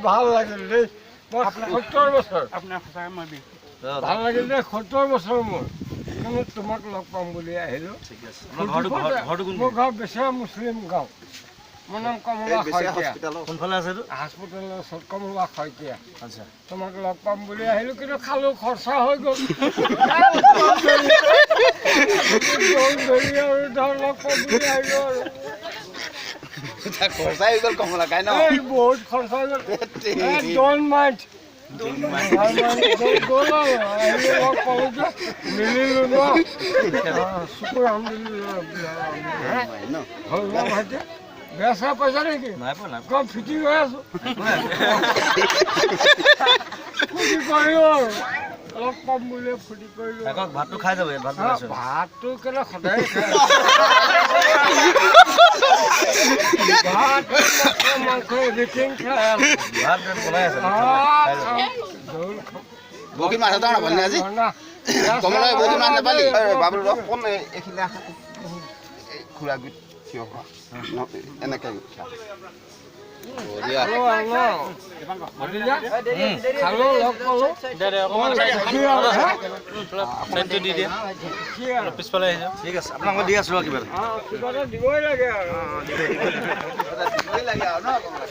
ভাল লাগিল দেই মই 70 বছৰ আপোনাৰ সঁচাকৈ মই বিহু ভাল লাগিল দেই 70 বছৰ মোৰ কিন্তু তোমাক লগ পাম বুলি আহিলোঁ মোৰ গাঁও বেচেৰা মুছলিম গাঁও মোৰ নাম কমলা শইকীয়া কোনফালে আছে এইটো হস্পিটেলৰ ওচৰত কমলা শইকীয়া আচ্ছা তোমাক লগ পাম বুলি আহিলোঁ কিন্তু খালোঁ খৰচা হৈ গ'ল ধৰি আৰু ধৰ লগ পাম বুলি আহিলোঁ আৰু খৰচাই হৈ গ'ল কমলা খাই ন এই বহুত খৰচা হৈ গ'ল ডোন্ট মাইণ্ড গ'ল আৰু আহিলোঁ লগ পালোঁ যে মিলিলোঁ ন শুকুৰ আলহামদুলিল্লাহ হ'ল ন ভাইটি বেয়া চেয়া পইচা নেকি নাই পোৱা নাই কম ফিটিং হৈ আছোঁ ফূৰ্তি কৰিলোঁ আৰু লগ পাম বুলি ফূৰ্তি কৰিলোঁ আকৌ ভাতটো খাই যাব ইয়াত ভাত বনাইছো ভাতটো কেলে সদায় খায় ভাত মাংস এভৰিথিং খায় ভাত বনাই আছে জোল খাওঁ বহু মাছ এটা নাপালি আজি কমলা বহু মাছ নাপালি বাবুল ৰস কোন এইখিনি আহা খুৰা গুট থিয় হোৱা এনেকৈ খালোঁ লগ পালোঁ দি দিয়ে পিছফালে আহিছে ঠিক আছে আপোনাক মই দি আছোঁ কিবা কিবা এটা দিবই লাগে আৰু দিবই লাগে আৰু ন